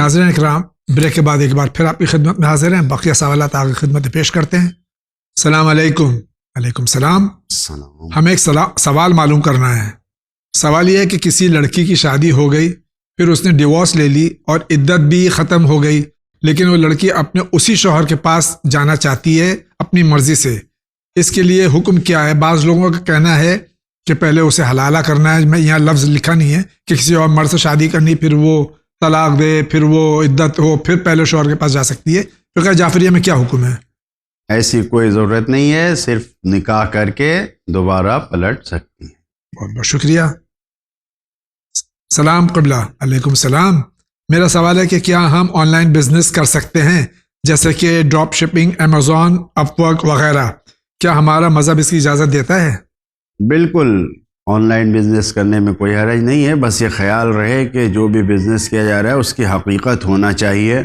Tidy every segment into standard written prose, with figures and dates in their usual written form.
ناظرین اکرام، بریک کے بعد ایک بار پھر آپ کی خدمت میں حاضر ہیں، بقیہ سوالات آپ کی خدمت میں پیش کرتے ہیں۔ السلام علیکم۔ وعلیکم السلام۔ ہمیں ایک سوال معلوم کرنا ہے۔ سوال یہ ہے کہ کسی لڑکی کی شادی ہو گئی، پھر اس نے ڈیورس لے لی اور عدت بھی ختم ہو گئی، لیکن وہ لڑکی اپنے اسی شوہر کے پاس جانا چاہتی ہے اپنی مرضی سے۔ اس کے لیے حکم کیا ہے؟ بعض لوگوں کا کہنا ہے کہ پہلے اسے حلالہ کرنا ہے، میں یہاں لفظ لکھا نہیں ہے کہ کسی اور مرد سے شادی کرنی، پھر وہ طلاق دے، پھر وہ عدت ہو، پھر پہلے شوہر کے پاس جا سکتی ہے۔ فقہ جعفریہ میں کیا حکم ہے؟ ایسی کوئی ضرورت نہیں ہے، صرف نکاح کر کے دوبارہ پلٹ سکتی ہے۔ بہت بہت شکریہ۔ سلام قبلہ۔ علیکم السلام۔ میرا سوال ہے کہ کیا ہم آن لائن بزنس کر سکتے ہیں، جیسے کہ ڈراپ شپنگ، امیزون، اپ ورک وغیرہ؟ کیا ہمارا مذہب اس کی اجازت دیتا ہے؟ بالکل، آن لائن بزنس کرنے میں کوئی حرج نہیں ہے، بس یہ خیال رہے کہ جو بھی بزنس کیا جا رہا ہے اس کی حقیقت ہونا چاہیے،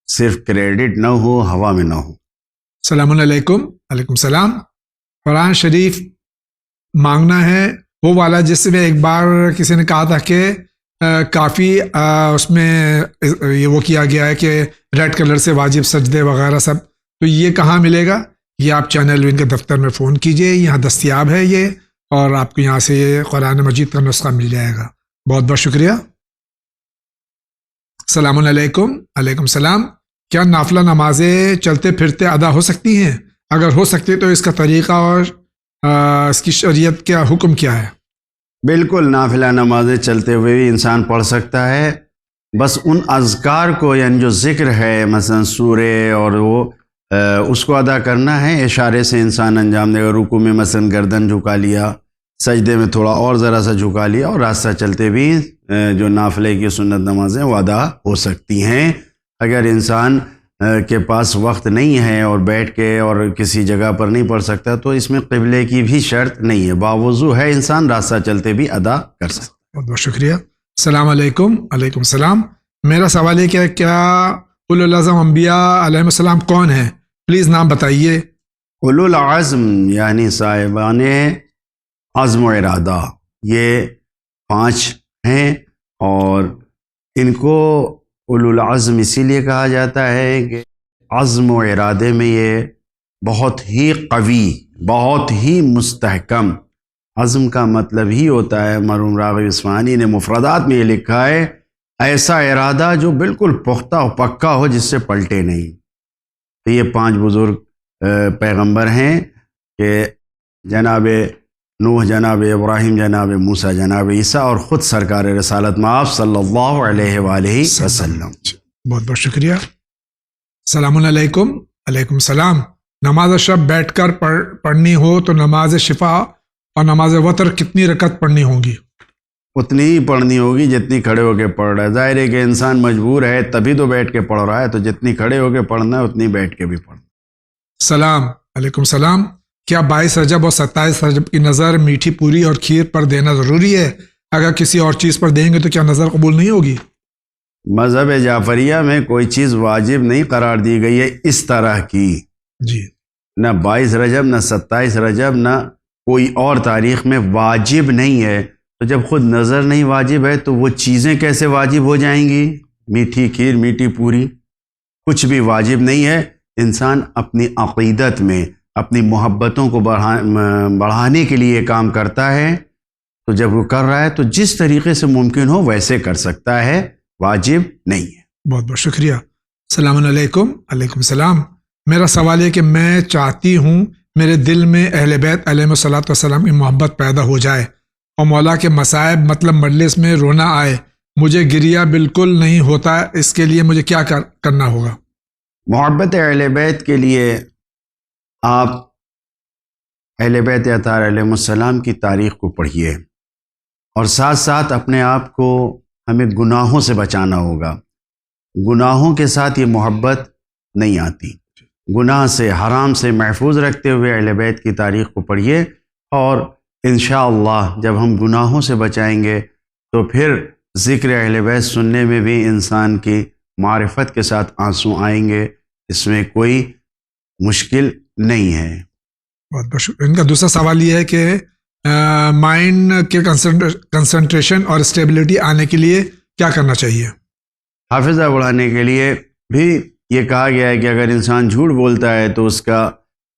صرف کریڈٹ نہ ہو، ہوا میں نہ ہو۔ السلام علیکم۔ وعلیکم السلام۔ قرآن شریف مانگنا ہے وہ والا جس میں ایک بار کسی نے کہا تھا کہ کافی اس میں یہ وہ کیا گیا ہے کہ ریڈ کلر سے واجب سجدے وغیرہ سب، تو یہ کہاں ملے گا؟ یہ آپ چینل وین کے دفتر میں فون کیجئے، یہاں دستیاب ہے یہ، اور آپ کو یہاں سے یہ قرآن مجید کا نسخہ مل جائے گا۔ بہت بہت شکریہ۔ السلام علیکم۔ وعلیکم السلام۔ کیا نافلہ نمازیں چلتے پھرتے ادا ہو سکتی ہیں؟ اگر ہو سکتی تو اس کا طریقہ اور اس کی شریعت کیا حکم کیا ہے؟ بالکل، نافلہ نمازیں چلتے ہوئے بھی انسان پڑھ سکتا ہے، بس ان اذکار کو، یعنی جو ذکر ہے مثلا سورے اور وہ اس کو ادا کرنا ہے، اشارے سے انسان انجام دے گا۔ رکوع میں مثلا گردن جھکا لیا، سجدے میں تھوڑا اور ذرا سا جھکا لیا، اور راستہ چلتے بھی جو نافلے کی سنت نمازیں وہ ادا ہو سکتی ہیں۔ اگر انسان کے پاس وقت نہیں ہے اور بیٹھ کے اور کسی جگہ پر نہیں پڑھ سکتا تو اس میں قبلے کی بھی شرط نہیں ہے، باوضو ہے، انسان راستہ چلتے بھی ادا کر سکتا ہے۔ بہت بہت شکریہ۔ السلام علیکم۔ وعلیکم السلام۔ میرا سوال ہے کہ کیا اولو العزم انبیاء علیہ السلام کون ہیں؟ پلیز نام بتائیے۔ اولو العزم یعنی صاحبان عزم و ارادہ، یہ 5 ہیں، اور ان کو اولو العزم اسی لیے کہا جاتا ہے کہ عزم و ارادے میں یہ بہت ہی قوی، بہت ہی مستحکم۔ عزم کا مطلب ہی ہوتا ہے، مرحوم راغب اصفہانی نے مفردات میں یہ لکھا ہے، ایسا ارادہ جو بالکل پختہ و پکا ہو، جس سے پلٹے نہیں۔ تو یہ 5 بزرگ پیغمبر ہیں کہ جناب نوح، جناب ابراہیم، جناب موسیٰ، جناب عیسیٰ، اور خود سرکار رسالت مآب صلی اللہ علیہ وآلہ وسلم۔ بہت بہت شکریہ۔ السلام علیکم۔ علیکم السلام۔ نماز شب بیٹھ کر پڑھنی ہو تو نماز شفا اور نماز وتر کتنی رکعت پڑھنی ہوگی؟ اتنی ہی پڑھنی ہوگی جتنی کھڑے ہو کے پڑھ رہا ہے۔ ظاہر ہے کہ انسان مجبور ہے تبھی تو بیٹھ کے پڑھ رہا ہے، تو جتنی کھڑے ہو کے پڑھنا ہے اتنی بیٹھ کے بھی پڑھنا۔ سلام علیکم السلام۔ کیا 22 رجب اور 27 رجب کی نظر میٹھی پوری اور کھیر پر دینا ضروری ہے؟ اگر کسی اور چیز پر دیں گے تو کیا نظر قبول نہیں ہوگی؟ مذہب جعفریہ میں کوئی چیز واجب نہیں قرار دی گئی ہے اس طرح کی، جی، نہ 22 رجب، نہ 27 رجب، نہ کوئی اور تاریخ میں واجب نہیں ہے۔ تو جب خود نظر نہیں واجب ہے تو وہ چیزیں کیسے واجب ہو جائیں گی؟ میٹھی کھیر، میٹھی پوری، کچھ بھی واجب نہیں ہے۔ انسان اپنی عقیدت میں اپنی محبتوں کو بڑھانے کے لیے کام کرتا ہے، تو جب وہ کر رہا ہے تو جس طریقے سے ممکن ہو ویسے کر سکتا ہے، واجب نہیں ہے۔ بہت بہت شکریہ۔ السلام علیکم۔ علیکم السلام۔ میرا سوال ہے کہ میں چاہتی ہوں میرے دل میں اہل بیت علیہ الصلوۃ والسلام کی محبت پیدا ہو جائے اور مولا کے مصائب مطلب مجلس میں رونا آئے، مجھے گریہ بالکل نہیں ہوتا، اس کے لیے مجھے کیا کرنا ہوگا؟ محبت اہل بیت کے لیے آپ اہل بیت اطہار علیہ السلام کی تاریخ کو پڑھیے، اور ساتھ ساتھ اپنے آپ کو ہمیں گناہوں سے بچانا ہوگا۔ گناہوں کے ساتھ یہ محبت نہیں آتی۔ گناہ سے، حرام سے محفوظ رکھتے ہوئے اہل بیت کی تاریخ کو پڑھیے، اور انشاءاللہ جب ہم گناہوں سے بچائیں گے تو پھر ذکر اہل بیت سننے میں بھی انسان کی معرفت کے ساتھ آنسو آئیں گے، اس میں کوئی مشکل نہیں ہے۔ بہت بہت شکریہ۔ ان کا دوسرا سوال یہ ہے کہ مائنڈ کے کنسنٹریشن اور اسٹیبلٹی آنے کے لیے کیا کرنا چاہیے؟ حافظہ بڑھانے کے لیے بھی یہ کہا گیا ہے کہ اگر انسان جھوٹ بولتا ہے تو اس کا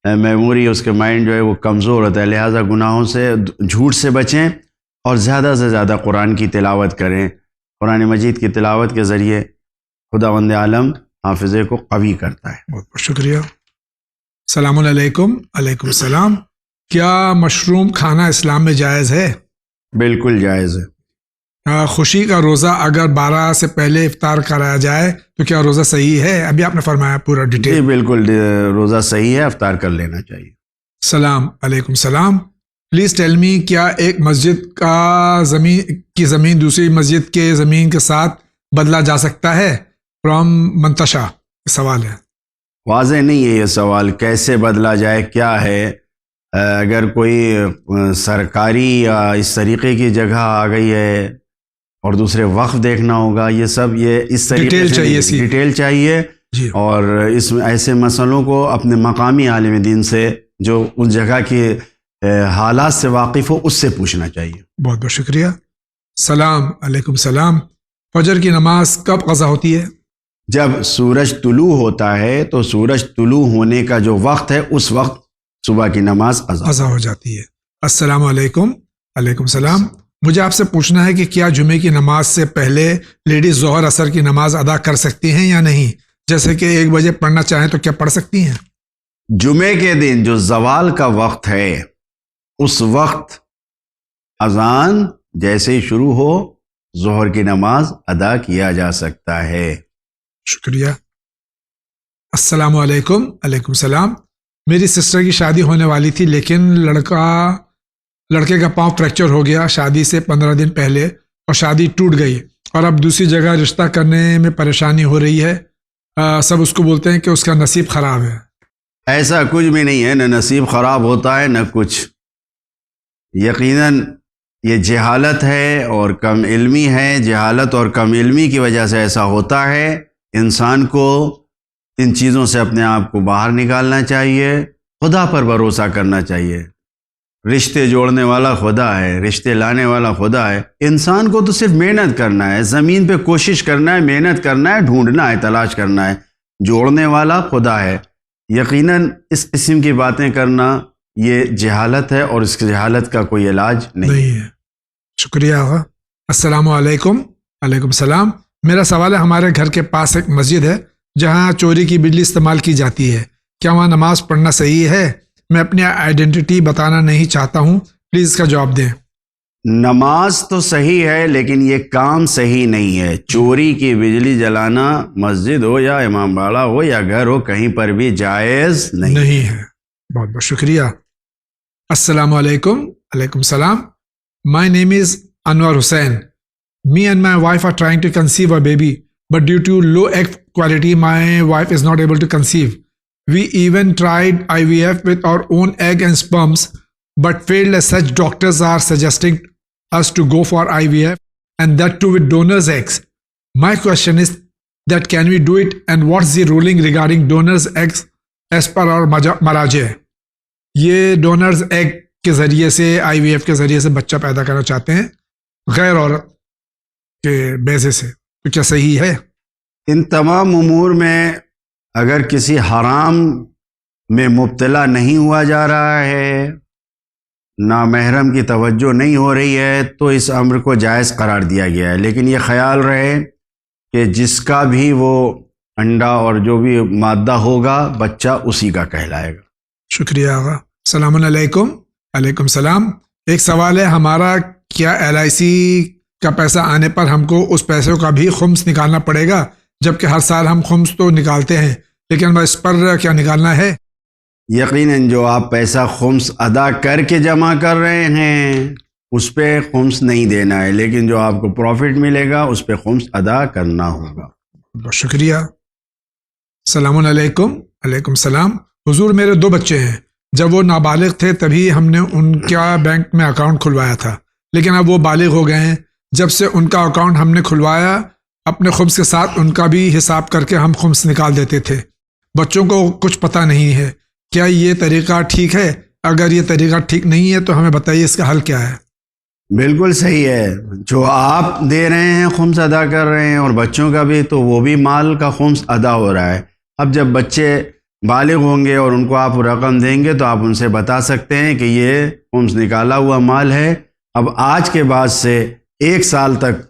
میموری، اس کے مائنڈ جو ہے وہ کمزور ہوتا ہے، لہٰذا گناہوں سے، جھوٹ سے بچیں اور زیادہ سے زیادہ قرآن کی تلاوت کریں۔ قرآن مجید کی تلاوت کے ذریعے خداوند عالم حافظے کو قوی کرتا ہے۔ بہت بہت شکریہ۔ السلام علیکم۔ علیکم السلام۔ کیا مشروم کھانا اسلام میں جائز ہے؟ بالکل جائز ہے۔ خوشی کا روزہ اگر 12 سے پہلے افطار کرایا جائے تو کیا روزہ صحیح ہے؟ ابھی آپ نے فرمایا پورا ڈیٹیل۔ جی بالکل، روزہ صحیح ہے، افطار کر لینا چاہیے۔ السلام علیکم السلام۔ پلیز ٹیل می، کیا ایک مسجد کا زمین دوسری مسجد کے زمین کے ساتھ بدلا جا سکتا ہے؟ فرام منتشا سوال ہے۔ واضح نہیں ہے یہ سوال، کیسے بدلا جائے، کیا ہے؟ اگر کوئی سرکاری یا اس طریقے کی جگہ آ گئی ہے اور دوسرے وقف دیکھنا ہوگا، یہ سب یہ اس طریقے سے ڈیٹیل چاہیے جی، اور اس ایسے مسئلوں کو اپنے مقامی عالم دین سے جو اس جگہ کے حالات سے واقف ہو اس سے پوچھنا چاہیے۔ بہت بہت شکریہ۔ السلام علیکم السلام۔ فجر کی نماز کب قضا ہوتی ہے؟ جب سورج طلوع ہوتا ہے تو سورج طلوع ہونے کا جو وقت ہے اس وقت صبح کی نماز قضا ہو جاتی ہے۔ السلام علیکم۔ علیکم السلام۔ مجھے آپ سے پوچھنا ہے کہ کیا جمعے کی نماز سے پہلے لیڈیز ظہر عصر کی نماز ادا کر سکتی ہیں یا نہیں؟ جیسے کہ 1 بجے پڑھنا چاہیں تو کیا پڑھ سکتی ہیں؟ جمعے کے دن جو زوال کا وقت ہے اس وقت اذان جیسے ہی شروع ہو ظہر کی نماز ادا کیا جا سکتا ہے۔ شکریہ۔ السلام علیکم۔ علیکم السلام۔ میری سسٹر کی شادی ہونے والی تھی لیکن لڑکے کا پاؤں فریکچر ہو گیا شادی سے 15 دن پہلے اور شادی ٹوٹ گئی اور اب دوسری جگہ رشتہ کرنے میں پریشانی ہو رہی ہے۔ سب اس کو بولتے ہیں کہ اس کا نصیب خراب ہے۔ ایسا کچھ بھی نہیں ہے، نہ نصیب خراب ہوتا ہے نہ کچھ۔ یقیناً یہ جہالت ہے اور کم علمی ہے، جہالت اور کم علمی کی وجہ سے ایسا ہوتا ہے۔ انسان کو ان چیزوں سے اپنے آپ کو باہر نکالنا چاہیے، خدا پر بھروسہ کرنا چاہیے۔ رشتے جوڑنے والا خدا ہے، رشتے لانے والا خدا ہے۔ انسان کو تو صرف محنت کرنا ہے، زمین پہ کوشش کرنا ہے، محنت کرنا ہے، ڈھونڈنا ہے، تلاش کرنا ہے۔ جوڑنے والا خدا ہے۔ یقیناً اس قسم کی باتیں کرنا یہ جہالت ہے اور اس جہالت کا کوئی علاج نہیں ہے۔ شکریہ آغا۔ السلام علیکم۔ علیکم السلام۔ میرا سوال ہے، ہمارے گھر کے پاس ایک مسجد ہے جہاں چوری کی بجلی استعمال کی جاتی ہے، کیا وہاں نماز پڑھنا صحیح ہے؟ میں اپنی آئیڈینٹی بتانا نہیں چاہتا ہوں، پلیز اس کا جواب دیں۔ نماز تو صحیح ہے لیکن یہ کام صحیح نہیں ہے۔ چوری کی بجلی جلانا مسجد ہو یا امام باڑہ ہو یا گھر ہو، کہیں پر بھی جائز نہیں ہے۔ بہت بہت شکریہ۔ السلام علیکم۔ علیکم السلام۔ My name is Anwar Hussain. Me and my wife are trying to conceive a baby, but due to low egg quality, my wife is not able to conceive. We even tried IVF with our own egg and sperms, but failed as such. Doctors are suggesting us to go for IVF, and that too with donor's eggs. My question is that can we do it, and what's the ruling regarding donor's eggs as per our maraje? یہ donors egg کے ذریعے سے IVF کے ذریعے سے بچہ پیدا کرنا چاہتے ہیں غیر عورت کے بیضے سے، تو کیا صحیح ہے؟ ان تمام امور میں اگر کسی حرام میں مبتلا نہیں ہوا جا رہا ہے، نامحرم کی توجہ نہیں ہو رہی ہے، تو اس امر کو جائز قرار دیا گیا ہے۔ لیکن یہ خیال رہے کہ جس کا بھی وہ انڈا اور جو بھی مادہ ہوگا بچہ اسی کا کہلائے گا۔ شکریہ آغا۔ السلام علیکم۔ علیکم السلام۔ ایک سوال ہے، ہمارا کیا LIC کا پیسہ آنے پر ہم کو اس پیسے کا بھی خمس نکالنا پڑے گا؟ جبکہ ہر سال ہم خمس تو نکالتے ہیں، لیکن اس پر کیا نکالنا ہے؟ یقیناً جو آپ پیسہ خمس ادا کر کے جمع کر رہے ہیں اس پہ خمس نہیں دینا ہے، لیکن جو آپ کو پروفٹ ملے گا اس پہ خمس ادا کرنا ہوگا۔ بہت شکریہ۔ السلام علیکم۔ علیکم السلام۔ حضور، میرے 2 بچے ہیں، جب وہ نابالغ تھے تبھی ہم نے ان کا بینک میں اکاؤنٹ کھلوایا تھا، لیکن اب وہ بالغ ہو گئے ہیں۔ جب سے ان کا اکاؤنٹ ہم نے کھلوایا، اپنے خمس کے ساتھ ان کا بھی حساب کر کے ہم خمس نکال دیتے تھے۔ بچوں کو کچھ پتہ نہیں ہے، کیا یہ طریقہ ٹھیک ہے؟ اگر یہ طریقہ ٹھیک نہیں ہے تو ہمیں بتائیے اس کا حل کیا ہے؟ بالکل صحیح ہے. جو آپ دے رہے ہیں خمس ادا کر رہے ہیں، اور بچوں کا بھی، تو وہ بھی مال کا خمس ادا ہو رہا ہے. اب جب بچے بالغ ہوں گے اور ان کو آپ رقم دیں گے تو آپ ان سے بتا سکتے ہیں کہ یہ خمس نکالا ہوا مال ہے، اب آج کے بعد سے 1 سال تک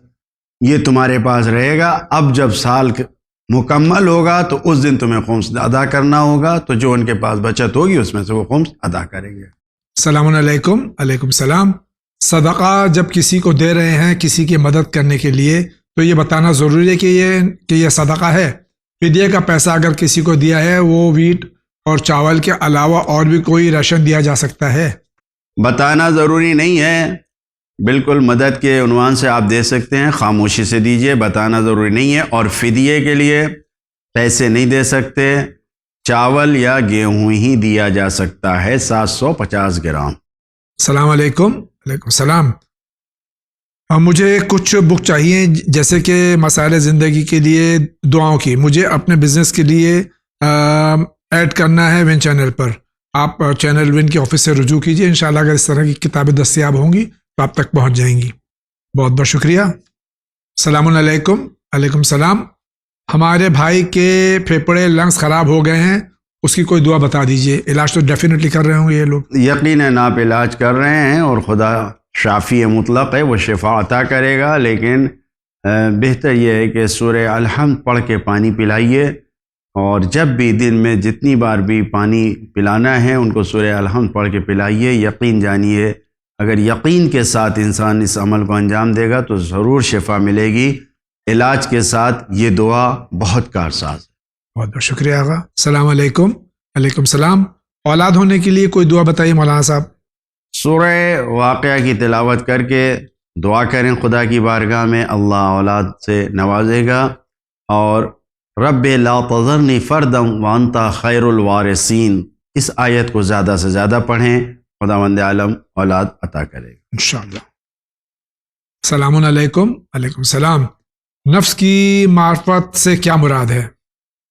یہ تمہارے پاس رہے گا. اب جب سال مکمل ہوگا تو اس دن تمہیں خمس ادا کرنا ہوگا، تو جو ان کے پاس بچت ہوگی اس میں سے وہ خمس ادا کریں گے. السلام علیکم. علیکم السلام. صدقہ جب کسی کو دے رہے ہیں کسی کی مدد کرنے کے لیے تو یہ بتانا ضروری ہے کہ یہ صدقہ ہے. فدیے کا پیسہ اگر کسی کو دیا ہے وہ ویٹ اور چاول کے علاوہ اور بھی کوئی راشن دیا جا سکتا ہے؟ بتانا ضروری نہیں ہے، بالکل مدد کے عنوان سے آپ دے سکتے ہیں، خاموشی سے دیجئے، بتانا ضروری نہیں ہے. اور فدیے کے لیے پیسے نہیں دے سکتے، چاول یا گیہوں ہی دیا جا سکتا ہے 750 گرام. السلام علیکم. علیکم السلام. مجھے کچھ بک چاہیے جیسے کہ مسائل زندگی کے لیے دعاؤں کی. مجھے اپنے بزنس کے لیے ایڈ کرنا ہے ون چینل پر. آپ چینل ون کے آفس سے رجوع کیجئے، انشاءاللہ اگر اس طرح کی کتابیں دستیاب ہوں گی تو آپ تک پہنچ جائیں گی. بہت بہت شکریہ. السلام علیکم. علیکم السلام. ہمارے بھائی کے پھیپھڑے لنگس خراب ہو گئے ہیں، اس کی کوئی دعا بتا دیجئے. علاج تو ڈیفینیٹلی کر رہے ہوں گے یہ لوگ. یقیناً آپ علاج کر رہے ہیں اور خدا شافی مطلق ہے، وہ شفا عطا کرے گا، لیکن بہتر یہ ہے کہ سورہ الحمد پڑھ کے پانی پلائیے، اور جب بھی دن میں جتنی بار بھی پانی پلانا ہے ان کو سورہ الحمد پڑھ کے پلائیے. یقین جانیے اگر یقین کے ساتھ انسان اس عمل کو انجام دے گا تو ضرور شفا ملے گی. علاج کے ساتھ یہ دعا بہت کارساز ہے. بہت بہت شکریہ آقا. السلام علیکم. علیکم السلام. اولاد ہونے کے لیے کوئی دعا بتائیے مولانا صاحب. سورہ واقعہ کی تلاوت کر کے دعا کریں خدا کی بارگاہ میں، اللہ اولاد سے نوازے گا. اور رب لا تذرنی فردا وانت خیر الوارثین، اس آیت کو زیادہ سے زیادہ پڑھیں، خداوند عالم اولاد عطا کرے گا انشاءاللہ. السلام علیکم. علیکم السلام. نفس کی معرفت سے کیا مراد ہے؟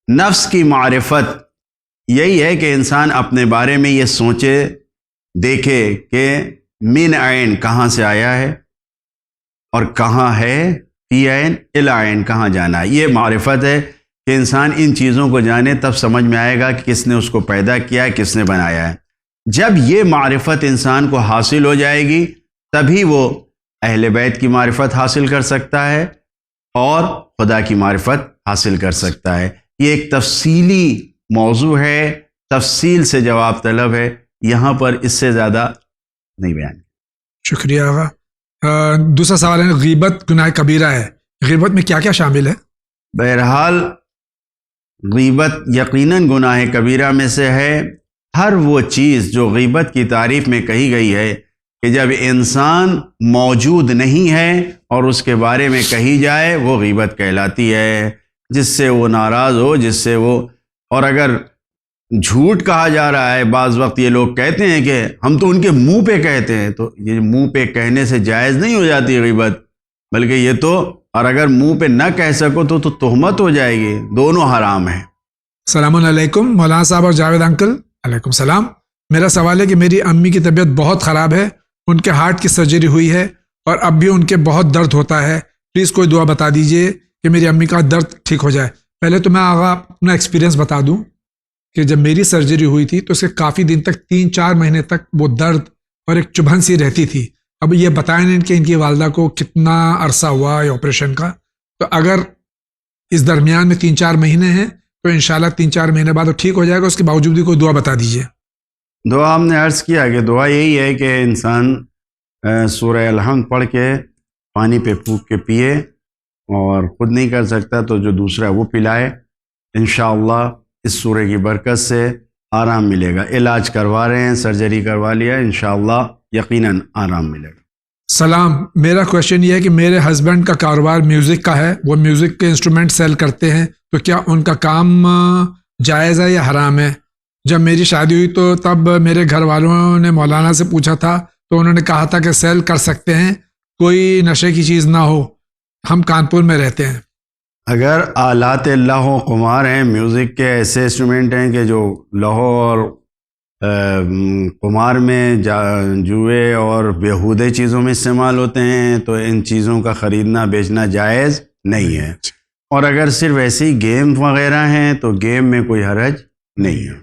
نفس کی معرفت یہی ہے کہ انسان اپنے بارے میں یہ سوچے، دیکھے کہ من عین کہاں سے آیا ہے اور کہاں ہے، فی عین الی عین کہاں جانا ہے. یہ معرفت ہے کہ انسان ان چیزوں کو جانے، تب سمجھ میں آئے گا کہ کس نے اس کو پیدا کیا ہے، کس نے بنایا ہے. جب یہ معرفت انسان کو حاصل ہو جائے گی تبھی وہ اہل بیت کی معرفت حاصل کر سکتا ہے اور خدا کی معرفت حاصل کر سکتا ہے. یہ ایک تفصیلی موضوع ہے، تفصیل سے جواب طلب ہے، یہاں پر اس سے زیادہ نہیں بیان. شکریہ آقا. دوسرا سوال ہے، غیبت گناہ کبیرہ ہے، غیبت میں کیا کیا شامل ہے؟ بہرحال غیبت یقیناً گناہ کبیرہ میں سے ہے. ہر وہ چیز جو غیبت کی تعریف میں کہی گئی ہے کہ جب انسان موجود نہیں ہے اور اس کے بارے میں کہی جائے وہ غیبت کہلاتی ہے. جس سے وہ ناراض ہو، جس سے وہ، اور اگر جھوٹ کہا جا رہا ہے، بعض وقت یہ لوگ کہتے ہیں کہ ہم تو ان کے منہ پہ کہتے ہیں، تو یہ منہ پہ کہنے سے جائز نہیں ہو جاتی غیبت، بلکہ یہ تو، اور اگر منہ پہ نہ کہہ سکو تو تہمت ہو جائے گی، دونوں حرام ہیں. السلام علیکم مولانا صاحب اور جاوید انکل. علیکم السلام. میرا سوال ہے کہ میری امی کی طبیعت بہت خراب ہے، ان کے ہارٹ کی سرجری ہوئی ہے اور اب بھی ان کے بہت درد ہوتا ہے. پلیز کوئی دعا بتا دیجئے کہ میری امی کا درد ٹھیک ہو جائے. پہلے تو میں آقا اپنا ایکسپیرینس بتا دوں کہ جب میری سرجری ہوئی تھی تو اس کے کافی دن تک 3-4 مہینے تک وہ درد اور ایک چبھن سی رہتی تھی. اب یہ بتائیں نہیں کہ ان کی والدہ کو کتنا عرصہ ہوا ہے آپریشن کا، تو اگر اس درمیان میں 3-4 مہینے ہیں تو انشاءاللہ 3-4 مہینے بعد وہ ٹھیک ہو جائے گا. اس کے باوجود بھی کوئی دعا بتا دیجئے. دعا ہم نے عرض کیا کہ دعا یہی ہے کہ انسان سورہ الحمد پڑھ کے پانی پہ پھونک کے پیے، اور خود نہیں کر سکتا تو جو دوسرا وہ پلائے. انشاءاللہ اس سورہ کی برکت سے آرام ملے گا. علاج کروا رہے ہیں، سرجری کروا لیا، انشاءاللہ یقیناً آرام ملے گا. سلام. میرا کویشچن یہ ہے کہ میرے ہسبینڈ کا کاروبار میوزک کا ہے، وہ میوزک کے انسٹرومنٹ سیل کرتے ہیں، تو کیا ان کا کام جائز ہے یا حرام ہے؟ جب میری شادی ہوئی تو تب میرے گھر والوں نے مولانا سے پوچھا تھا تو انہوں نے کہا تھا کہ سیل کر سکتے ہیں، کوئی نشے کی چیز نہ ہو. ہم کانپور میں رہتے ہیں. اگر آلات لہو قمار ہیں، میوزک کے ایسے انسٹرومنٹ ہیں کہ جو لہو اور قمار میں جوئے اور بیہودے چیزوں میں استعمال ہوتے ہیں، تو ان چیزوں کا خریدنا بیچنا جائز نہیں ہے. اور اگر صرف ایسی گیم وغیرہ ہیں تو گیم میں کوئی حرج نہیں ہے.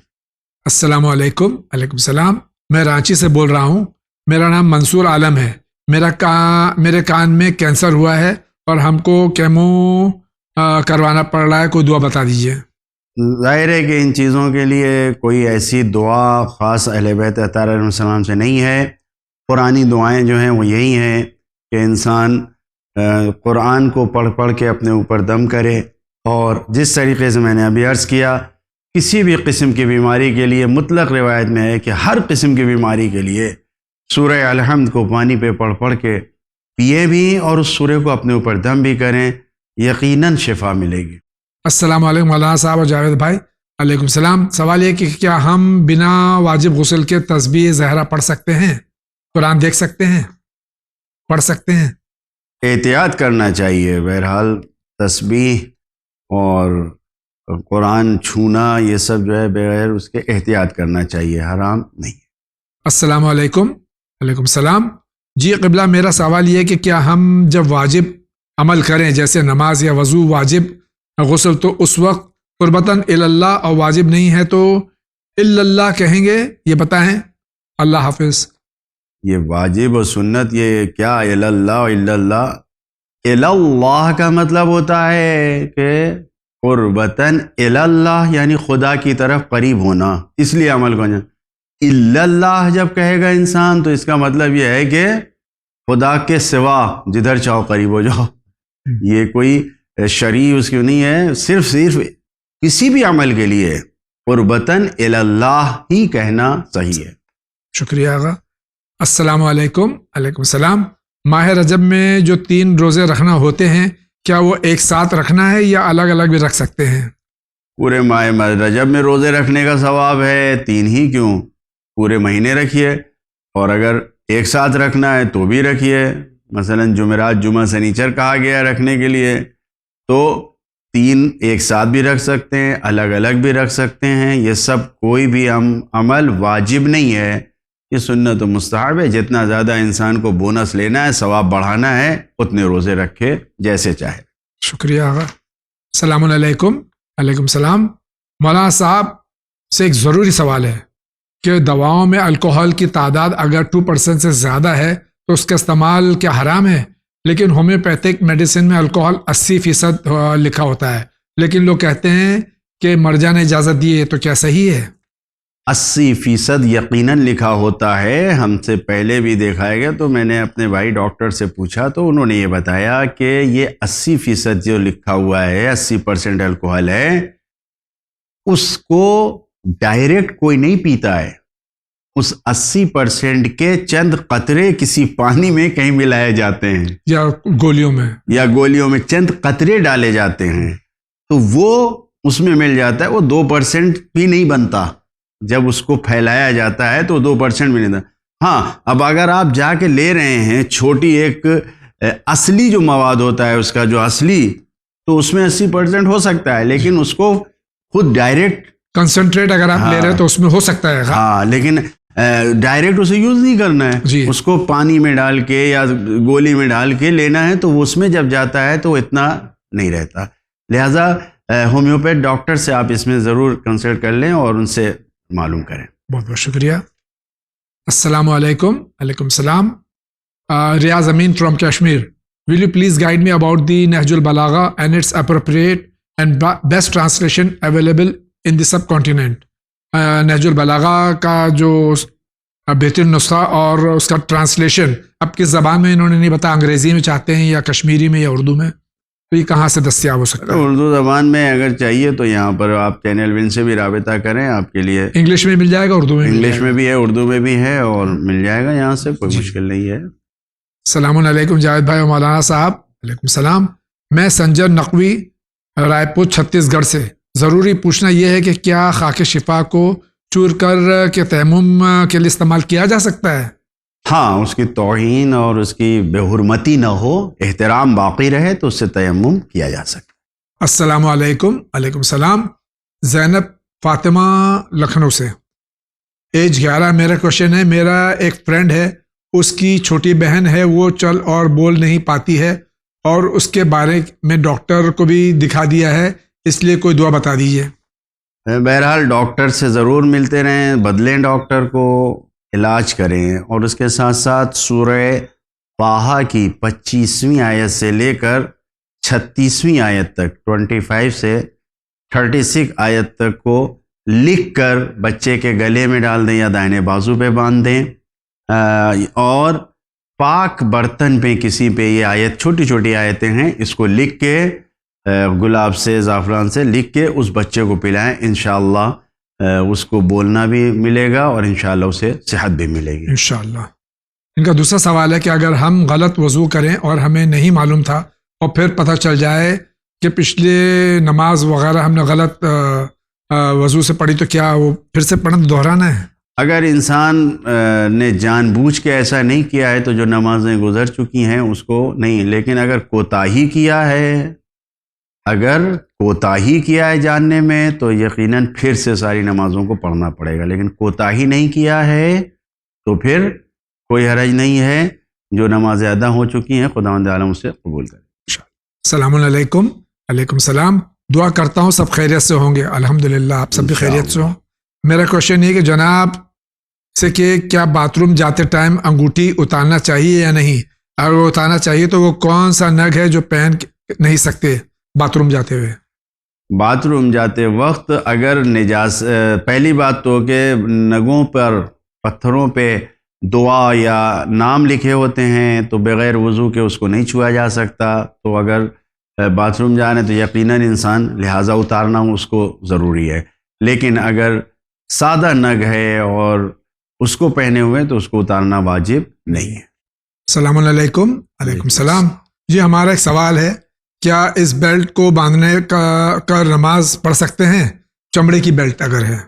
السلام علیکم. وعلیکم السلام. میں رانچی سے بول رہا ہوں. میرا نام منصور عالم ہے. میرے کان میں کینسر ہوا ہے اور ہم کو کیمو کروانا پڑ رہا ہے. کوئی دعا بتا دیجیے. ظاہر ہے کہ ان چیزوں کے لیے کوئی ایسی دعا خاص اہل بیت اطہار علیہ السلام سے نہیں ہے. قرآنی دعائیں جو ہیں وہ یہی ہیں کہ انسان قرآن کو پڑھ پڑھ کے اپنے اوپر دم کرے، اور جس طریقے سے میں نے ابھی عرض کیا، کسی بھی قسم کی بیماری کے لیے مطلق روایت میں ہے کہ ہر قسم کی بیماری کے لیے سورہ الحمد کو پانی پہ پڑھ پڑھ کے پیے بھی اور اس سورہ کو اپنے اوپر دم بھی کریں، یقیناً شفا ملے گی. السلام علیکم مولانا صاحب اور جاوید بھائی. علیکم السلام. سوال یہ کہ کیا ہم بنا واجب غسل کے تسبیح زہرا پڑھ سکتے ہیں؟ قرآن دیکھ سکتے ہیں؟ پڑھ سکتے ہیں؟ احتیاط کرنا چاہیے. بہرحال تسبیح اور قرآن چھونا یہ سب جو ہے بغیر اس کے احتیاط کرنا چاہیے، حرام نہیں. السلام علیکم. وعلیکم السلام. جی قبلہ، میرا سوال یہ ہے کہ کیا ہم جب واجب عمل کریں جیسے نماز یا وضو واجب غسل تو اس وقت قربتاً اللہ، اور واجب نہیں ہے تو اللہ کہیں گے؟ یہ بتائیں. اللہ حافظ. یہ واجب و سنت یہ کیا اللہ کا مطلب ہوتا ہے کہ قربتاً اللہ، یعنی خدا کی طرف قریب ہونا، اس لیے عمل کو اللہ جب کہے گا انسان تو اس کا مطلب یہ ہے کہ خدا کے سوا جدھر چاہو قریب ہو جاؤ. یہ کوئی شرعی اس کی نہیں ہے. صرف کسی بھی عمل کے لیے قربتاً اللہ ہی کہنا صحیح ہے. شکریہ آغا. السلام علیکم. وعلیکم السلام. ماہ رجب میں جو 3 روزے رکھنا ہوتے ہیں، کیا وہ ایک ساتھ رکھنا ہے یا الگ الگ بھی رکھ سکتے ہیں؟ پورے ماہ رجب میں روزے رکھنے کا ثواب ہے. 3 ہی کیوں، پورے مہینے رکھیے. اور اگر ایک ساتھ رکھنا ہے تو بھی رکھیے. مثلا جمعرات، جمعہ، سنیچر کہا گیا رکھنے کے لیے، تو 3 ایک ساتھ بھی رکھ سکتے ہیں، الگ الگ بھی رکھ سکتے ہیں. یہ سب کوئی بھی عمل واجب نہیں ہے، یہ سنت و مستحب ہے. جتنا زیادہ انسان کو بونس لینا ہے، ثواب بڑھانا ہے، اتنے روزے رکھے جیسے چاہے. شکریہ آغا. السلام علیکم. وعلیکم السلام. مولانا صاحب سے ایک ضروری سوال ہے کہ دواؤں میں الکوہل کی تعداد اگر 2% سے زیادہ ہے تو اس کا استعمال کیا حرام ہے؟ لیکن ہومیوپیتھک میڈیسن میں الکوہل 80% لکھا ہوتا ہے، لیکن لوگ کہتے ہیں کہ مرجع نے اجازت دی ہے، تو کیا صحیح ہے؟ 80% یقیناً لکھا ہوتا ہے. ہم سے پہلے بھی دیکھا گیا، تو میں نے اپنے بھائی ڈاکٹر سے پوچھا تو انہوں نے یہ بتایا کہ یہ 80% جو لکھا ہوا ہے، 80% الکوہل ہے، اس کو ڈائریکٹ کوئی نہیں پیتا ہے. اس 80% کے چند قطرے کسی پانی میں کہیں ملائے جاتے ہیں، یا گولیوں میں چند قطرے ڈالے جاتے ہیں، تو وہ اس میں مل جاتا ہے. وہ 2% بھی نہیں بنتا. جب اس کو پھیلایا جاتا ہے تو 2% بھی نہیں بنتا. ہاں، اب اگر آپ جا کے لے رہے ہیں چھوٹی ایک اصلی جو مواد ہوتا ہے اس کا جو اصلی، تو اس میں 80% ہو سکتا ہے، لیکن اس کو خود ڈائریکٹ کنسنٹریٹ اگر آپ لے رہے ہیں تو اس میں ہو سکتا ہے. ہاں، لیکن ڈائریکٹ اسے یوز نہیں کرنا ہے. جی. اس کو پانی میں ڈال کے یا گولی میں ڈال کے لینا ہے، تو اس میں جب جاتا ہے تو اتنا نہیں رہتا. لہٰذا ہومیوپیتھ ڈاکٹر سے آپ اس میں ضرور کنسلٹ کر لیں اور ان سے معلوم کریں. بہت بہت شکریہ. السلام علیکم. وعلیکم السلام. Riyaz Amin from Kashmir. Will you please guide me about the نہج البلاغہ and its appropriate and best translation available in the سب کانٹیننٹ. نہج البلاغہ کا جو بہترین نسخہ اور اس کا ٹرانسلیشن اب کس زبان میں انہوں نے نہیں بتایا، انگریزی میں چاہتے ہیں یا کشمیری میں یا اردو میں، تو یہ کہاں سے دستیاب ہو سکتا ہے؟ اردو زبان میں اگر چاہیے تو یہاں پر آپ چینل ون سے بھی رابطہ کریں، آپ کے لیے انگلش میں مل جائے گا، اردو میں انگلش میں بھی ہے، اردو میں بھی ہے، اور مل جائے گا یہاں سے، کوئی مشکل نہیں ہے. السلام علیکم جاوید بھائی و مولانا صاحب. وعلیکم السلام. میں سنجر نقوی رائے پور چھتیس گڑھ سے. ضروری پوچھنا یہ ہے کہ کیا خاک شفا کو چور کر کے تیمم کے لیے استعمال کیا جا سکتا ہے؟ ہاں، اس کی توہین اور اس کی بے حرمتی نہ ہو، احترام باقی رہے تو اس سے تیمم کیا جا سکتا. السلام علیکم. وعلیکم السلام. زینب فاطمہ لکھنؤ سے. ایج 11. میرا کوشچن ہے، میرا ایک فرینڈ ہے، اس کی چھوٹی بہن ہے، وہ چل اور بول نہیں پاتی ہے، اور اس کے بارے میں ڈاکٹر کو بھی دکھا دیا ہے، اس لیے کوئی دعا بتا دیجیے. بہرحال ڈاکٹر سے ضرور ملتے رہیں، بدلیں ڈاکٹر کو، علاج کریں، اور اس کے ساتھ ساتھ سورہ طٰہٰ کی 25ویں آیت سے لے کر 36ویں آیت تک، 25 سے 36 آیت تک کو لکھ کر بچے کے گلے میں ڈال دیں یا دائیں بازو پہ باندھ دیں، اور پاک برتن پہ کسی پہ یہ آیت، چھوٹی چھوٹی آیتیں ہیں، اس کو لکھ کے گلاب سے، زعفران سے لکھ کے اس بچے کو پلائیں. انشاءاللہ اس کو بولنا بھی ملے گا اور انشاءاللہ اسے صحت بھی ملے گی انشاءاللہ. ان کا دوسرا سوال ہے کہ اگر ہم غلط وضو کریں اور ہمیں نہیں معلوم تھا اور پھر پتہ چل جائے کہ پچھلے نماز وغیرہ ہم نے غلط وضو سے پڑھی، تو کیا وہ پھر سے پڑھنا دہرانا ہے؟ اگر انسان نے جان بوجھ کے ایسا نہیں کیا ہے تو جو نمازیں گزر چکی ہیں اس کو نہیں، لیکن اگر کوتاہی کیا ہے، جاننے میں، تو یقیناً پھر سے ساری نمازوں کو پڑھنا پڑے گا. لیکن کوتاہی نہیں کیا ہے تو پھر کوئی حرج نہیں ہے، جو نمازیں ادا ہو چکی ہیں خداوند عالم اسے قبول کرے. السلام علیکم. علیکم السلام. دعا کرتا ہوں سب خیریت سے ہوں گے. الحمدللہ آپ سب بھی خیریت سے ہوں. میرا کوشچن یہ کہ جناب سے کہ کیا باتھ روم جاتے ٹائم انگوٹھی اتارنا چاہیے یا نہیں؟ اگر وہ اتارنا چاہیے تو وہ کون سا نگ ہے جو پہن نہیں سکتے باتھ روم جاتے ہوئے؟ باتھ روم جاتے وقت اگر پہلی بات تو کہ نگوں پر، پتھروں پہ دعا یا نام لکھے ہوتے ہیں تو بغیر وضو کے اس کو نہیں چھوا جا سکتا. تو اگر باتھ روم جانے تو یقیناً انسان لہٰذا اتارنا اس کو ضروری ہے. لیکن اگر سادہ نگ ہے اور اس کو پہنے ہوئے تو اس کو اتارنا واجب نہیں ہے. السلام علیکم. علیکم السلام. جی ہمارا ایک سوال ہے، کیا اس بیلٹ کو باندھنے کا نماز پڑھ سکتے ہیں؟ چمڑے کی بیلٹ اگر ہے،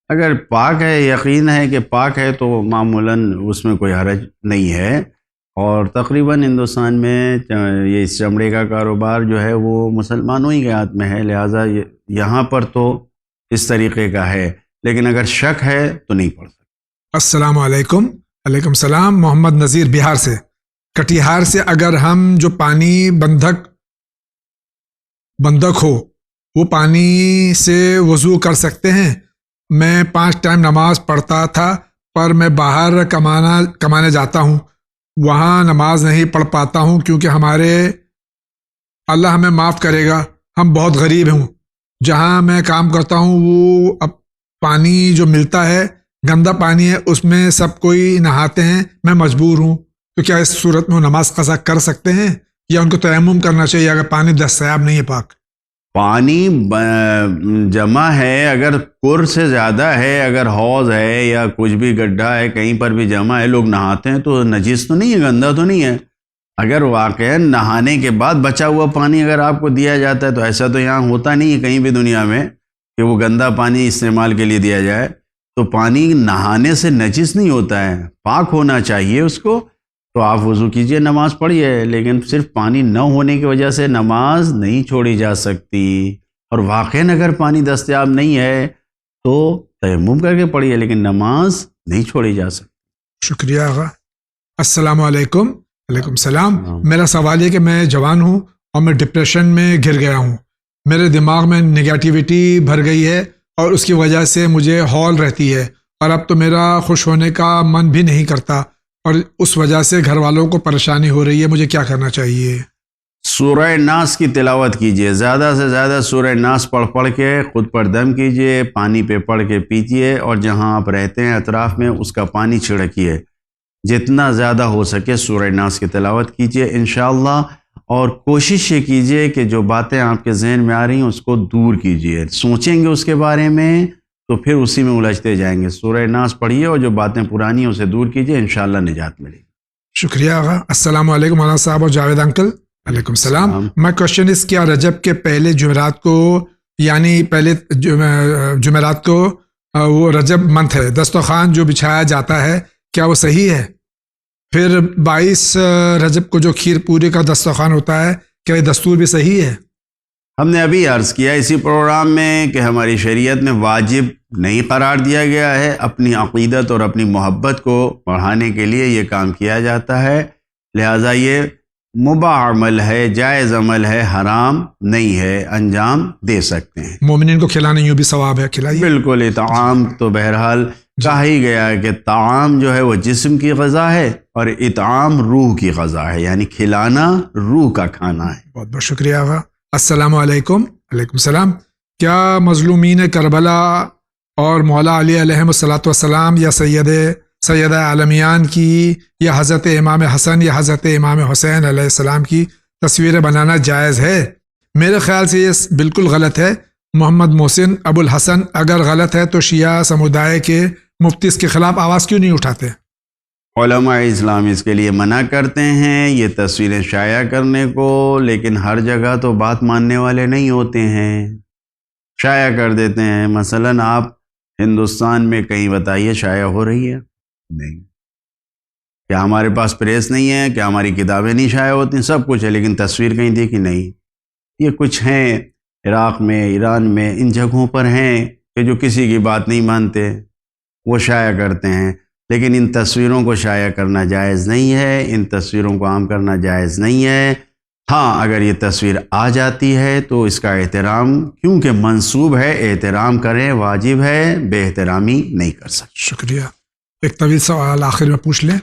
اگر پاک ہے، یقین ہے کہ پاک ہے، تو معمولاً اس میں کوئی حرج نہیں ہے. اور تقریباً ہندوستان میں یہ اس چمڑے کا کاروبار جو ہے وہ مسلمانوں ہی کے ہاتھ میں ہے، لہٰذا یہاں پر تو اس طریقے کا ہے، لیکن اگر شک ہے تو نہیں پڑھ سکتے. السلام علیکم. علیکم السلام. محمد نذیر بہار سے. کٹیہار سے اگر ہم جو پانی بندک ہو وہ پانی سے وضو کر سکتے ہیں؟ میں 5 ٹائم نماز پڑھتا تھا، پر میں باہر کمانے جاتا ہوں، وہاں نماز نہیں پڑھ پاتا ہوں کیونکہ اللہ ہمیں معاف کرے گا، ہم بہت غریب ہوں. جہاں میں کام کرتا ہوں وہ اب پانی جو ملتا ہے گندا پانی ہے، اس میں سب کوئی نہاتے ہیں، میں مجبور ہوں. تو کیا اس صورت میں وہ نماز قضا کر سکتے ہیں یا ان کو تیمم کرنا چاہیے اگر پانی دستیاب نہیں ہے پاک؟ پانی جمع ہے، اگر کور سے زیادہ ہے، اگر حوض ہے یا کچھ بھی گڈھا ہے، کہیں پر بھی جمع ہے، لوگ نہاتے ہیں، تو نجس تو نہیں ہے، گندا تو نہیں ہے. اگر واقعا نہانے کے بعد بچا ہوا پانی اگر آپ کو دیا جاتا ہے، تو ایسا تو یہاں ہوتا نہیں ہے کہیں بھی دنیا میں کہ وہ گندا پانی استعمال کے لیے دیا جائے. تو پانی نہانے سے نجس نہیں ہوتا ہے، پاک ہونا چاہیے اس کو. تو آپ وضو کیجئے، نماز پڑھیے، لیکن صرف پانی نہ ہونے کی وجہ سے نماز نہیں چھوڑی جا سکتی. اور واقعاً اگر پانی دستیاب نہیں ہے تو تیمم کر کے پڑھیے، لیکن نماز نہیں چھوڑی جا سکتی. شکریہ آغا. السلام علیکم. علیکم السلام. میرا سوال یہ کہ میں جوان ہوں اور میں ڈپریشن میں گر گیا ہوں، میرے دماغ میں نگیٹیوٹی بھر گئی ہے اور اس کی وجہ سے مجھے ہال رہتی ہے، اور اب تو میرا خوش ہونے کا من بھی نہیں کرتا، اور اس وجہ سے گھر والوں کو پریشانی ہو رہی ہے. مجھے کیا کرنا چاہیے؟ سورہ ناس کی تلاوت کیجئے، زیادہ سے زیادہ سورہ ناس پڑھ کے خود پر دم کیجئے، پانی پہ پڑھ کے پیجئے، اور جہاں آپ رہتے ہیں اطراف میں اس کا پانی چھڑکیے. جتنا زیادہ ہو سکے سورہ ناس کی تلاوت کیجئے انشاءاللہ. اور کوشش یہ کیجئے کہ جو باتیں آپ کے ذہن میں آ رہی ہیں اس کو دور کیجئے. سوچیں گے اس کے بارے میں تو پھر اسی میں الجھتے جائیں گے. سورہ ناس پڑھیے اور جو باتیں پرانی ہیں اسے دور کیجئے، انشاءاللہ نجات ملے گی. شکریہ آغا. السلام علیکم مولانا صاحب اور جاوید انکل. علیکم السلام. مائی کوشچن از کیا رجب کے پہلے جمعرات کو، یعنی پہلے جمعرات کو وہ رجب منتھ ہے، دسترخوان جو بچھایا جاتا ہے کیا وہ صحیح ہے؟ پھر 22 رجب کو جو کھیر پوری کا دسترخوان ہوتا ہے کیا یہ دستور بھی صحیح ہے؟ ہم نے ابھی عرض کیا اسی پروگرام میں کہ ہماری شریعت میں واجب نہیں قرار دیا گیا ہے، اپنی عقیدت اور اپنی محبت کو بڑھانے کے لیے یہ کام کیا جاتا ہے، لہٰذا یہ مباح عمل ہے، جائز عمل ہے، حرام نہیں ہے، انجام دے سکتے ہیں۔ مومنین کو کھلانے یوں بھی ثواب ہے، کھلائیے۔ بالکل، اطعام تو بہرحال کہا ہی گیا ہے کہ طعام جو ہے وہ جسم کی غذا ہے اور اطعام روح کی غذا ہے، یعنی کھلانا روح کا کھانا ہے۔ بہت بہت شکریہ آغا۔ السلام علیکم۔ وعلیکم السلام۔ کیا مظلومین کربلا اور مولا علی علیہ الصلوۃ والسلام یا سیدہ عالمیان کی یا حضرت امام حسن یا حضرت امام حسین علیہ السلام کی تصویریں بنانا جائز ہے؟ میرے خیال سے یہ بالکل غلط ہے۔ محمد محسن ابو الحسن اگر غلط ہے تو شیعہ سمودائے کے مفتی اس کے خلاف آواز کیوں نہیں اٹھاتے؟ علماء اسلام اس کے لیے منع کرتے ہیں یہ تصویریں شائع کرنے کو، لیکن ہر جگہ تو بات ماننے والے نہیں ہوتے ہیں، شائع کر دیتے ہیں۔ مثلا آپ ہندوستان میں کہیں بتائیے شائع ہو رہی ہے؟ نہیں۔ کیا ہمارے پاس پریس نہیں ہے؟ کیا ہماری کتابیں نہیں شائع ہوتی؟ سب کچھ ہے، لیکن تصویر کہیں دیکھی نہیں۔ یہ کچھ ہیں عراق میں، ایران میں، ان جگہوں پر ہیں کہ جو کسی کی بات نہیں مانتے، وہ شائع کرتے ہیں، لیکن ان تصویروں کو شائع کرنا جائز نہیں ہے، ان تصویروں کو عام کرنا جائز نہیں ہے۔ ہاں، اگر یہ تصویر آ جاتی ہے تو اس کا احترام کیونکہ منسوب ہے، احترام کریں، واجب ہے، بے احترامی نہیں کر سکتے۔ شکریہ۔ ایک طویل سوال آخر میں پوچھ لیں۔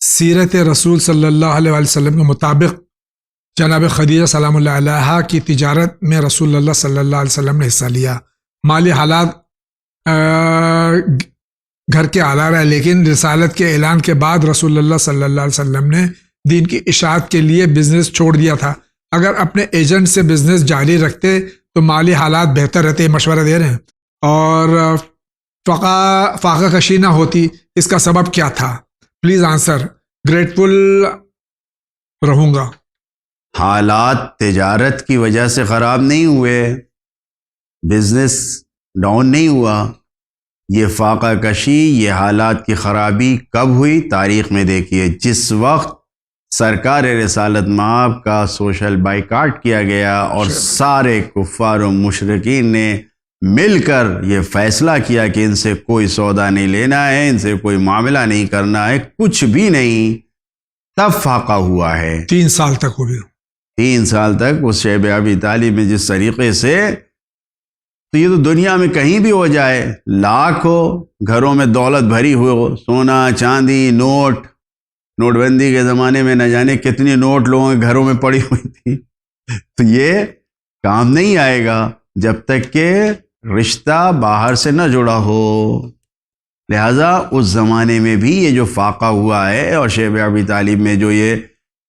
سیرت رسول صلی اللہ علیہ وسلم کے مطابق جناب خدیجہ سلام اللہ علیہا کی تجارت میں رسول اللہ صلی اللہ علیہ وسلم نے حصہ لیا، مالی حالات گھر کے اعلیٰ رہے، لیکن رسالت کے اعلان کے بعد رسول اللہ صلی اللہ علیہ وسلم نے دین کی اشاعت کے لیے بزنس چھوڑ دیا تھا۔ اگر اپنے ایجنٹ سے بزنس جاری رکھتے تو مالی حالات بہتر رہتے، مشورہ دے رہے ہیں، اور فاقہ کشی نہ ہوتی۔ اس کا سبب کیا تھا؟ پلیز آنسر، گریٹفل رہوں گا۔ حالات تجارت کی وجہ سے خراب نہیں ہوئے، بزنس ڈاؤن نہیں ہوا۔ یہ فاقہ کشی، یہ حالات کی خرابی کب ہوئی؟ تاریخ میں دیکھیے، جس وقت سرکار رسالت مآب کا سوشل بائیکاٹ کیا گیا اور سارے کفار و مشرکین نے مل کر یہ فیصلہ کیا کہ ان سے کوئی سودا نہیں لینا ہے، ان سے کوئی معاملہ نہیں کرنا ہے، کچھ بھی نہیں، تب فاقہ ہوا ہے۔ 3 سال تک ہو گیا، 3 سال تک اس شیب ابی طالب میں جس طریقے سے، تو یہ تو دنیا میں کہیں بھی ہو جائے، لاکھوں گھروں میں دولت بھری ہوئے ہو، سونا چاندی، نوٹ بندی کے زمانے میں نہ جانے کتنی نوٹ لوگوں کے گھروں میں پڑی ہوئی تھی، تو یہ کام نہیں آئے گا جب تک کہ رشتہ باہر سے نہ جڑا ہو۔ لہٰذا اس زمانے میں بھی یہ جو فاقہ ہوا ہے اور شیب ابی طالب میں جو یہ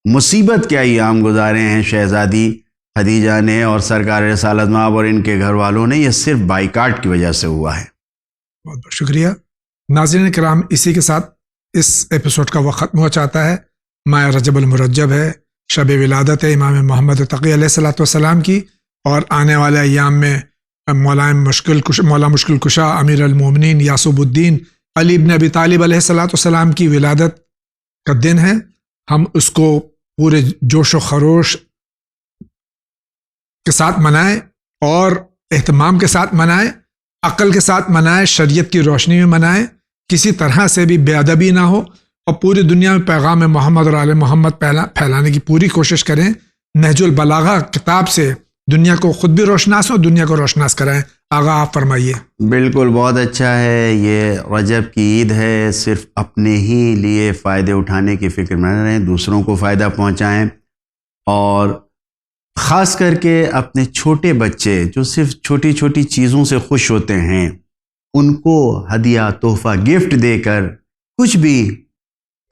مصیبت کے ایام گزارے ہیں شہزادی خدیجہ نے اور سرکار رسالت مآب اور ان کے گھر والوں نے، یہ صرف بائیکاٹ کی وجہ سے ہوا ہے۔ بہت بہت شکریہ۔ ناظرین کرام، اسی کے ساتھ اس ایپیسوڈ کا وقت ختم ہو چاہتا ہے۔ ماہ رجب المرجب ہے، شب ولادت ہے امام محمد تقی علیہ الصلوۃ والسلام کی، اور آنے والے ایام میں مولا مشکل کشا امیر المومنین یعصب الدین علی بن ابی طالب علیہ الصلوۃ والسلام کی ولادت کا دن ہے۔ ہم اس کو پورے جوش و خروش کے ساتھ منائیں اور اہتمام کے ساتھ منائیں، عقل کے ساتھ منائیں، شریعت کی روشنی میں منائیں، کسی طرح سے بھی بے ادبی نہ ہو، اور پوری دنیا میں پیغام محمد اور آل محمد پھیلانے کی پوری کوشش کریں۔ نہج البلاغہ کتاب سے دنیا کو خود بھی روشناس ہو، دنیا کو روشناس کرائیں۔ آغا آپ فرمائیے۔ بالکل، بہت اچھا ہے۔ یہ رجب کی عید ہے، صرف اپنے ہی لیے فائدے اٹھانے کی فکر میں نہ رہیں، دوسروں کو فائدہ پہنچائیں، اور خاص کر کے اپنے چھوٹے بچے جو صرف چھوٹی چھوٹی چیزوں سے خوش ہوتے ہیں، ان کو ہدیہ، تحفہ، گفٹ دے کر، کچھ بھی،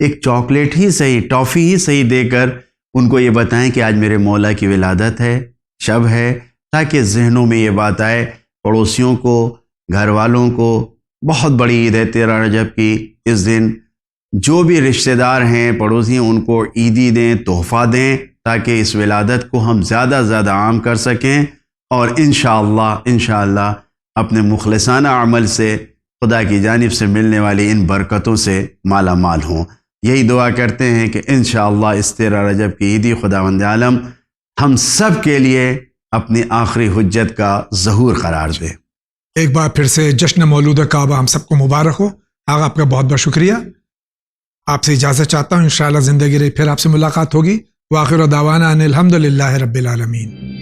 ایک چاکلیٹ ہی صحیح، ٹافی ہی صحیح دے کر ان کو یہ بتائیں کہ آج میرے مولا کی ولادت ہے، شب ہے، تاکہ ذہنوں میں یہ بات آئے۔ پڑوسیوں کو، گھر والوں کو، بہت بڑی عید ہے 13 رجب کی۔ اس دن جو بھی رشتہ دار ہیں، پڑوسی ہیں، ان کو عیدی دیں، تحفہ دیں، تاکہ اس ولادت کو ہم زیادہ سے زیادہ عام کر سکیں، اور انشاءاللہ اپنے مخلصانہ عمل سے خدا کی جانب سے ملنے والی ان برکتوں سے مالا مال ہوں۔ یہی دعا کرتے ہیں کہ انشاءاللہ اس 13 رجب کی عیدی خداوند عالم ہم سب کے لیے اپنی آخری حجت کا ظہور قرار دے۔ ایک بار پھر سے جشن مولود کعبہ ہم سب کو مبارک ہو۔ آقا آپ کا بہت بہت شکریہ۔ آپ سے اجازت چاہتا ہوں، انشاءاللہ زندگی رہی پھر آپ سے ملاقات ہوگی۔ وآخر دعوانا ان الحمد للہ رب العالمین۔